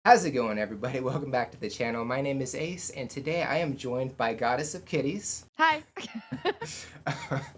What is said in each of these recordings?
How's it going, everybody? Welcome back to the channel. My name is Ace, and today I am joined by Goddess of Kitties. Hi.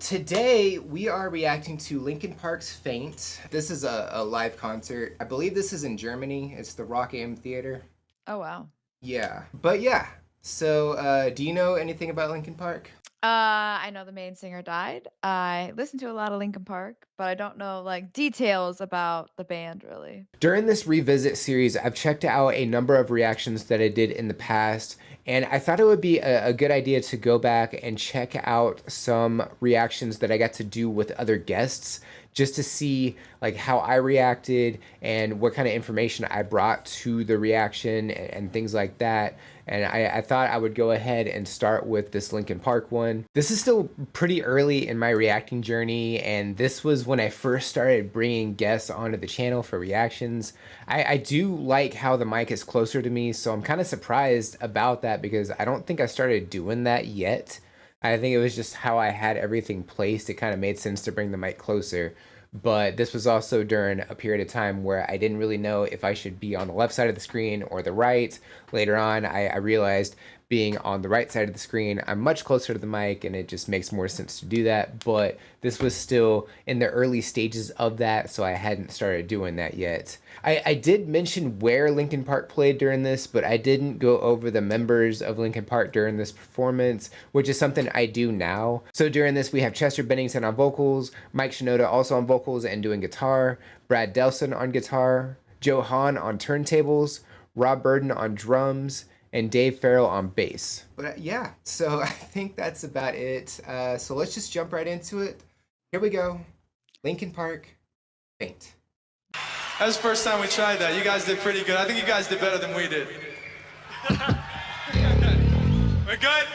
Today, we are reacting to Linkin Park's Faint. This is a live concert. I believe this is in Germany. It's the Rock Am Theater. Oh, wow. Yeah. But yeah. So, do you know anything about Linkin Park? I know the main singer died. I listened to a lot of Linkin Park, but I don't know like details about the band really. During this revisit series, I've checked out a number of reactions that I did in the past, and I thought it would be a good idea to go back and check out some reactions that I got to do with other guests, just to see like how I reacted and what kind of information I brought to the reaction and things like that. And I thought I would go ahead and start with this Linkin Park one. This is still pretty early in my reacting journey, and this was when I first started bringing guests onto the channel for reactions. I do like how the mic is closer to me, so I'm kind of surprised about that because I don't think I started doing that yet. I think it was just how I had everything placed. It kind of made sense to bring the mic closer. But this was also during a period of time where I didn't really know if I should be on the left side of the screen or the right. Later on, I realized being on the right side of the screen, I'm much closer to the mic and it just makes more sense to do that. But this was still in the early stages of that, so I hadn't started doing that yet. I did mention where Linkin Park played during this, but I didn't go over the members of Linkin Park during this performance, which is something I do now. So during this, we have Chester Bennington on vocals, Mike Shinoda also on vocals and doing guitar, Brad Delson on guitar, Joe Hahn on turntables, Rob Burden on drums, and Dave Farrell on bass. But yeah, so I think that's about it. So let's just jump right into it. Here we go. Linkin Park, Faint. That was the first time we tried that. You guys did pretty good. I think you guys did better than we did. We're good?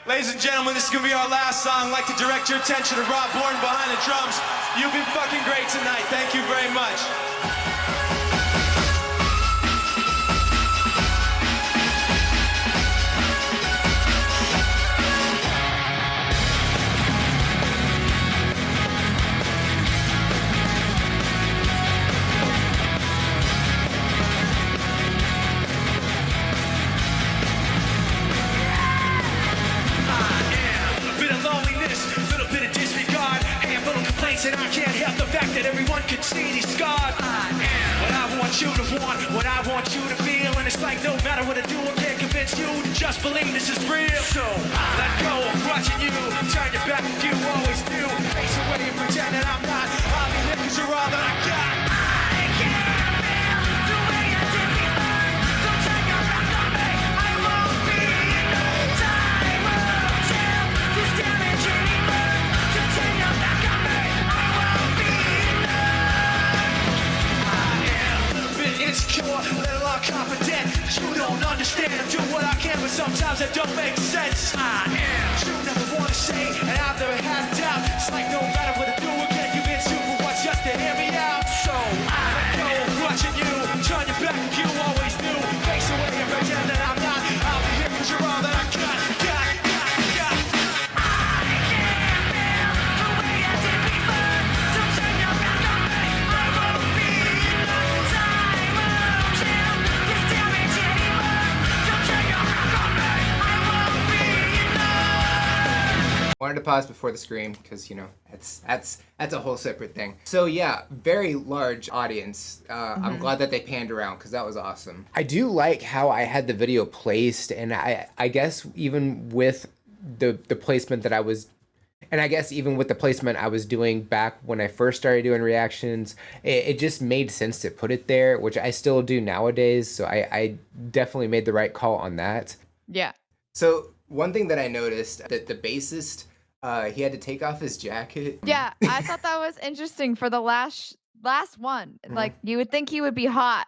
Ladies and gentlemen, this is gonna be our last song. I'd like to direct your attention to Rob Bourne behind the drums. You've been fucking great tonight. Thank you very much. And I can't help the fact that everyone can see these scars. I am what I want you to want, what I want you to feel. And it's like no matter what I do, I can't convince you to just believe this is real. So let go of watching you, turn your back if you always do. Face away and pretend that I'm not. I'll be here cause you're all that I got. I can't feel the way I did before. Don't turn your back on me. I won't be in no time. Won't tell this damage anymore. Don't turn your back on me. Insecure, a little confident. You don't understand. I do what I can, but sometimes it don't make sense. I am. You never want to say, and I've never had a doubt. It's like no matter what I do, I can't convince you for what's just to hear me out. So I let go of watching you. Turn your back if you always do. Face away and pretend that I'm not. I'll be here cause you're all that I got. Wanted to pause before the scream because you know that's a whole separate thing. So yeah, very large audience. I'm glad that they panned around because that was awesome. I do like how I had the video placed, and I guess even with the placement that I was. And I guess even with the placement I was doing back when I first started doing reactions, it just made sense to put it there, which I still do nowadays. So I definitely made the right call on that. Yeah. So one thing that I noticed that the bassist, he had to take off his jacket. Yeah, I thought that was interesting for the last one. Like you would think he would be hot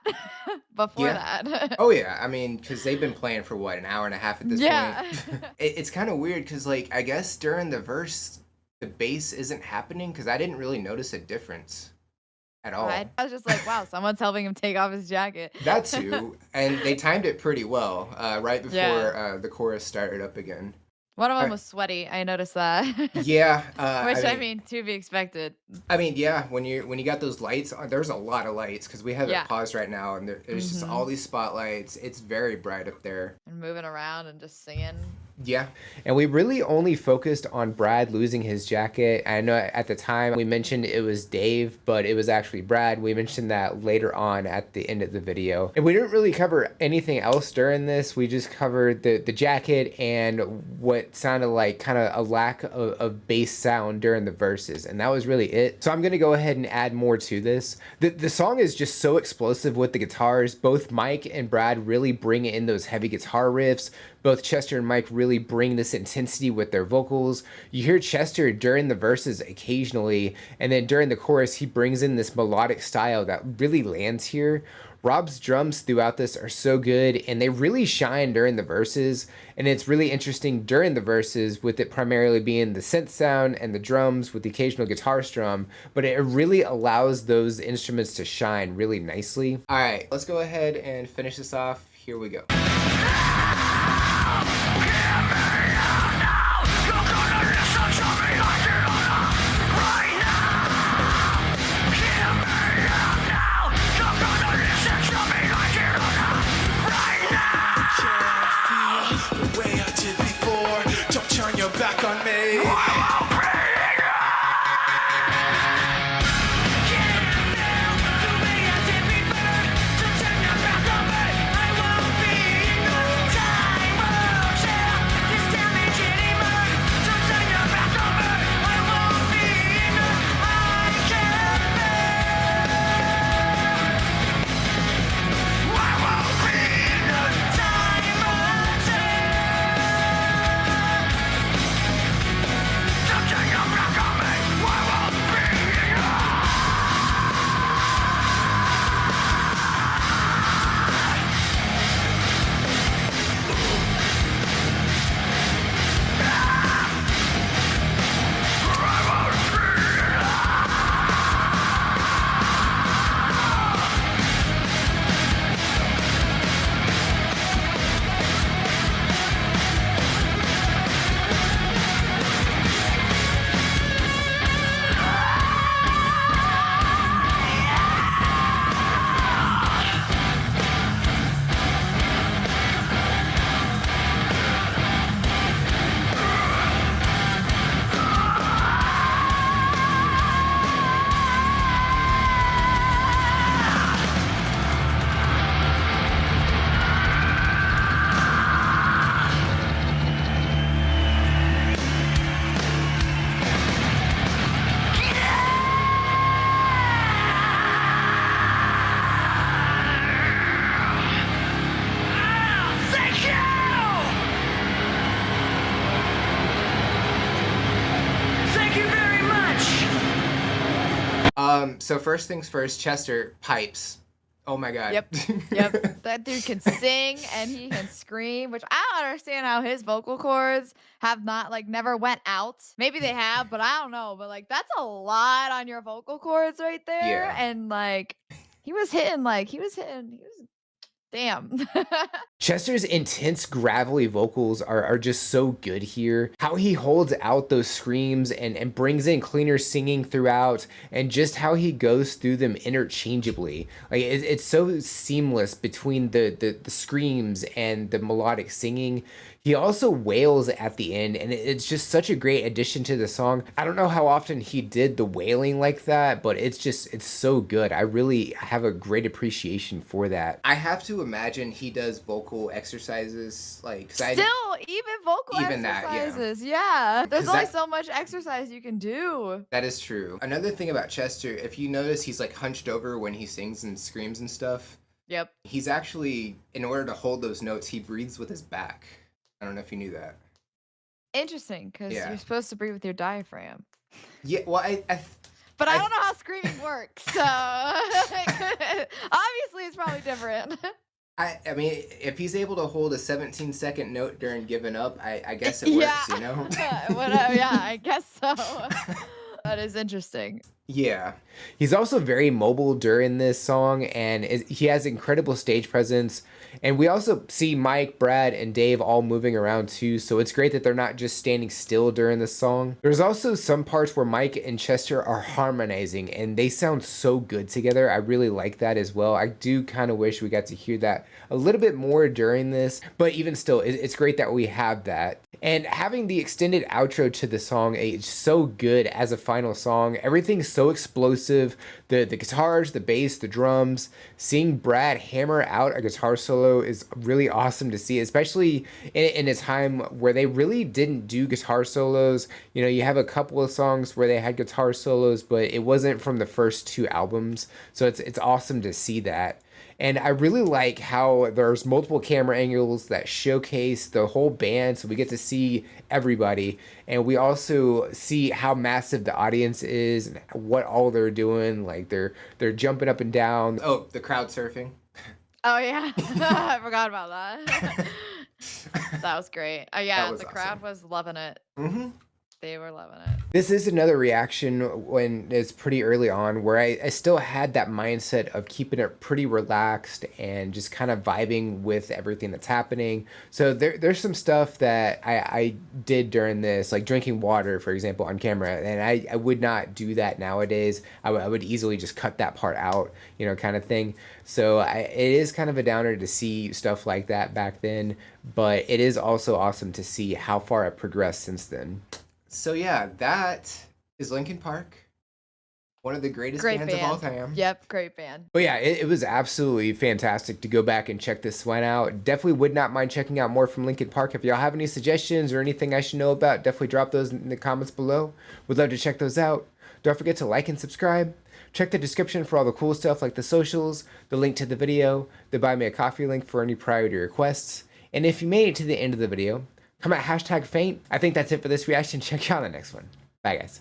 before that. Oh yeah, I mean, because they've been playing for what, an hour and a half at this point. It's kind of weird because like I guess during the verse, the bass isn't happening because I didn't really notice a difference at all. I was just like, wow, someone's helping him take off his jacket. That too, and they timed it pretty well right before the chorus started up again. One of them I, was sweaty. I noticed that. yeah, Which I mean, to be expected. yeah, when you got those lights, there's a lot of lights because we have it Yeah. paused right now, and there's just all these spotlights. It's very bright up there. And moving around and just singing. Yeah. And we really only focused on Brad losing his jacket. I know at the time we mentioned it was Dave, but it was actually Brad. We mentioned that later on at the end of the video. And we didn't really cover anything else during this. We just covered the jacket and what sounded like kind of a lack of bass sound during the verses. And that was really it. So I'm going to go ahead and add more to this. The song is just so explosive with the guitars. Both Mike and Brad really bring in those heavy guitar riffs. Both Chester and Mike really bring this intensity with their vocals. You hear Chester during the verses occasionally, and then during the chorus, he brings in this melodic style that really lands here. Rob's drums throughout this are so good, and they really shine during the verses, and it's really interesting during the verses with it primarily being the synth sound and the drums with the occasional guitar strum, but it really allows those instruments to shine really nicely. All right, let's go ahead and finish this off. Here we go. Back on me. So first things first, Chester, pipes. Oh my God. Yep. That dude can sing and he can scream, which I don't understand how his vocal cords have not never went out. Maybe they have, but I don't know. But that's a lot on your vocal cords right there. Yeah. And he was hitting damn. Chester's intense gravelly vocals are just so good here. How he holds out those screams and brings in cleaner singing throughout, and just how he goes through them interchangeably. It's so seamless between the screams and the melodic singing. He also wails at the end, and it's just such a great addition to the song. I don't know how often he did the wailing like that, but it's so good. I really have a great appreciation for that. I have to imagine he does vocal exercises, even vocal Even that, yeah. exercises. Yeah. There's 'Cause only that- so much exercise you can do. That is true. Another thing about Chester, if you notice, he's hunched over when he sings and screams and stuff. Yep. He's actually, in order to hold those notes, he breathes with his back. I don't know if you knew that. Interesting, because Yeah. you're supposed to breathe with your diaphragm. Yeah, well, But I I- don't know how screaming works, so obviously it's probably different. I mean, if he's able to hold a 17-second note during giving up, I guess it works, you know? Whatever, yeah, I guess so. That is interesting. Yeah. He's also very mobile during this song, and he has incredible stage presence. And we also see Mike, Brad, and Dave all moving around too, so it's great that they're not just standing still during the song. There's also some parts where Mike and Chester are harmonizing, and they sound so good together. I really like that as well. I do kind of wish we got to hear that a little bit more during this, but even still, it's great that we have that. And having the extended outro to the song, it's so good as a final song. Everything's so explosive. The guitars, the bass, the drums. Seeing Brad hammer out a guitar solo is really awesome to see, especially in a time where they really didn't do guitar solos. You know, you have a couple of songs where they had guitar solos, but it wasn't from the first two albums. So it's awesome to see that. And I really like how there's multiple camera angles that showcase the whole band, so we get to see everybody. And we also see how massive the audience is and what all they're doing. Like they're jumping up and down. Oh, the crowd surfing. Oh yeah, I forgot about that. That was great. Oh yeah, the crowd was loving it. Mm-hmm. They were loving it. This is another reaction when it's pretty early on where I still had that mindset of keeping it pretty relaxed and just kind of vibing with everything that's happening. So there's some stuff that I did during this, like drinking water, for example, on camera. And I would not do that nowadays. I would easily just cut that part out, you know, kind of thing. So it is kind of a downer to see stuff like that back then. But it is also awesome to see how far it progressed since then. So yeah, that is Linkin Park, one of the greatest bands of all time. Yep, great band. But yeah, it was absolutely fantastic to go back and check this one out. Definitely would not mind checking out more from Linkin Park. If y'all have any suggestions or anything I should know about, definitely drop those in the comments below. Would love to check those out. Don't forget to like and subscribe. Check the description for all the cool stuff like the socials, the link to the video, the Buy Me a Coffee link for any priority requests. And if you made it to the end of the video, comment #faint. I think that's it for this reaction. Check you out on the next one. Bye, guys.